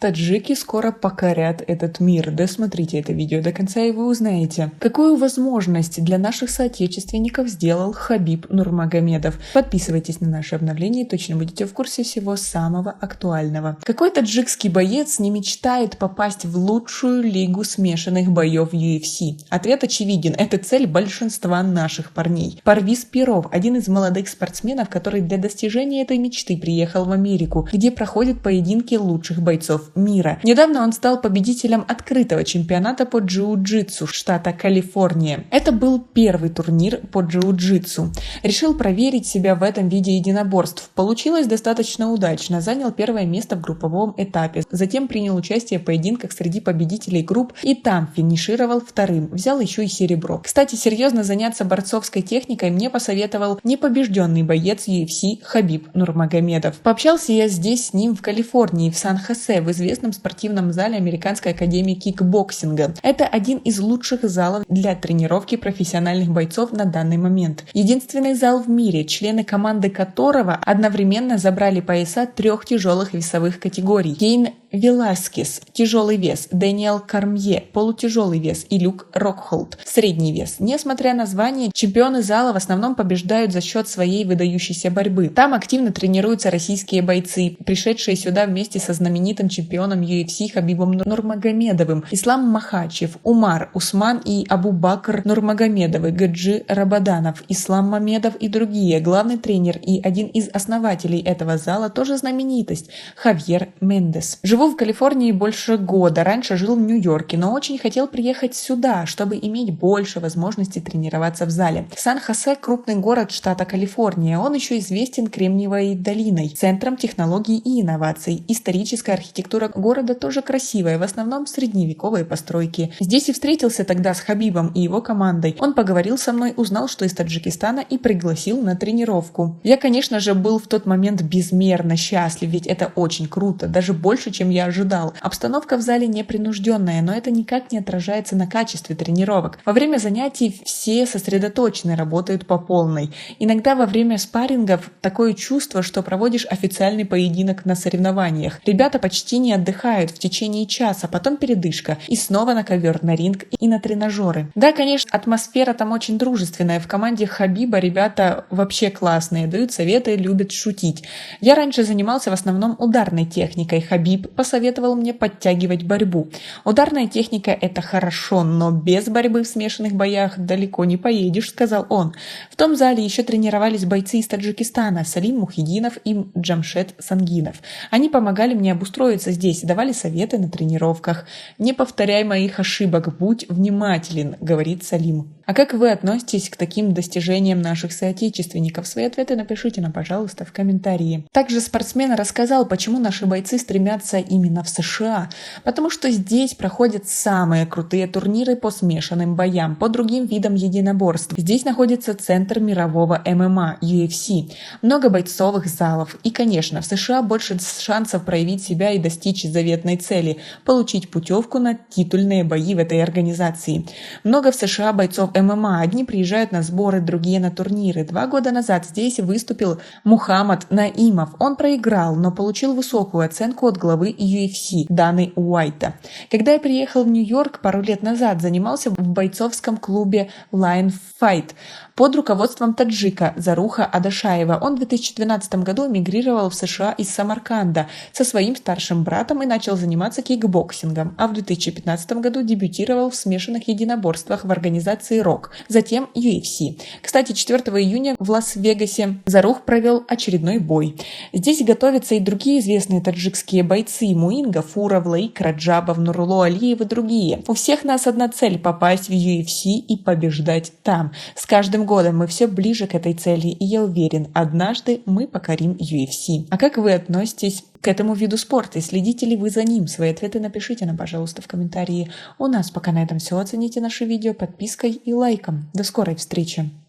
Таджики скоро покорят этот мир. Досмотрите это видео до конца, и вы узнаете, какую возможность для наших соотечественников сделал Хабиб Нурмагомедов. Подписывайтесь на наши обновления, и точно будете в курсе всего самого актуального. Какой таджикский боец не мечтает попасть в лучшую лигу смешанных боев UFC? Ответ очевиден. Это цель большинства наших парней. Парвиз Перов – один из молодых спортсменов, который для достижения этой мечты приехал в Америку, где проходят поединки лучших бойцов мира. Недавно он стал победителем открытого чемпионата по джиу-джитсу штата Калифорния. Это был первый турнир по джиу-джитсу. Решил проверить себя в этом виде единоборств. Получилось достаточно удачно. Занял первое место в групповом этапе. Затем принял участие в поединках среди победителей групп и там финишировал вторым. Взял еще и серебро. Кстати, серьезно заняться борцовской техникой мне посоветовал непобежденный боец UFC Хабиб Нурмагомедов. Пообщался я здесь с ним в Калифорнии, в Сан-Хосе, в известном спортивном зале Американской академии кикбоксинга. Это один из лучших залов для тренировки профессиональных бойцов на данный момент. Единственный зал в мире, члены команды которого одновременно забрали пояса 3 тяжелых весовых категорий. Кейн Веласкес – тяжелый вес, Дэниел Кормье – полутяжелый вес и Люк Рокхолд – средний вес. Несмотря на звание, чемпионы зала в основном побеждают за счет своей выдающейся борьбы. Там активно тренируются российские бойцы, пришедшие сюда вместе со знаменитым чемпионом UFC Хабибом Нурмагомедовым, Ислам Махачев, Умар Усман и Абу-Бакр Нурмагомедовы, Гаджи Рабаданов, Ислам Мамедов и другие. Главный тренер и один из основателей этого зала тоже знаменитость – Хавьер Мендес. Живу в Калифорнии больше года, раньше жил в Нью-Йорке, но очень хотел приехать сюда, чтобы иметь больше возможностей тренироваться в зале. Сан-Хосе – крупный город штата Калифорния, он еще известен Кремниевой долиной, центром технологий и инноваций. Историческая архитектура города тоже красивая, в основном средневековые постройки. Здесь и встретился тогда с Хабибом и его командой. Он поговорил со мной, узнал, что из Таджикистана, и пригласил на тренировку. Я, конечно же, был в тот момент безмерно счастлив, ведь это очень круто, даже больше, чем я ожидал. Обстановка в зале непринужденная, но это никак не отражается на качестве тренировок. Во время занятий все сосредоточены, работают по полной. Иногда во время спаррингов такое чувство, что проводишь официальный поединок на соревнованиях. Ребята почти не отдыхают в течение часа, потом передышка и снова на ковер, на ринг и на тренажеры. Да, конечно, атмосфера там очень дружественная. В команде Хабиба ребята вообще классные, дают советы, любят шутить. Я раньше занимался в основном ударной техникой. Хабиб посоветовал мне подтягивать борьбу. Ударная техника – это хорошо, но без борьбы в смешанных боях далеко не поедешь, сказал он. В том зале еще тренировались бойцы из Таджикистана – Салим Мухиддинов и Джамшед Сангинов. Они помогали мне обустроиться здесь, давали советы на тренировках. «Не повторяй моих ошибок, будь внимателен», – говорит Салим. А как вы относитесь к таким достижениям наших соотечественников? Свои ответы напишите нам, пожалуйста, в комментарии. Также спортсмен рассказал, почему наши бойцы стремятся именно в США. Потому что здесь проходят самые крутые турниры по смешанным боям, по другим видам единоборств. Здесь находится центр мирового ММА, UFC. Много бойцовых залов. И, конечно, в США больше шансов проявить себя и достичь заветной цели – получить путевку на титульные бои в этой организации. Много в США бойцов ММА. Одни приезжают на сборы, другие на турниры. 2 года назад здесь выступил Мухаммад Наимов. Он проиграл, но получил высокую оценку от главы UFC Даны Уайта. Когда я приехал в Нью-Йорк пару лет назад, занимался в бойцовском клубе Lion Fight под руководством таджика Заруха Адашаева. Он в 2012 году эмигрировал в США из Самарканда со своим старшим братом и начал заниматься кикбоксингом, а в 2015 году дебютировал в смешанных единоборствах в организации ROC, затем UFC. Кстати, 4 июня в Лас-Вегасе Зарух провел очередной бой. Здесь готовятся и другие известные таджикские бойцы: Муин Гафуров, Лаик Раджабов, Нурло Алиев и другие. У всех нас одна цель – попасть в UFC и побеждать там. С каждым годом мы все ближе к этой цели, и я уверен, однажды мы покорим UFC. А как вы относитесь к этому виду спорта и следите ли вы за ним? Свои ответы напишите нам, пожалуйста, в комментарии. У нас пока на этом все. Оцените наше видео подпиской и лайком. До скорой встречи!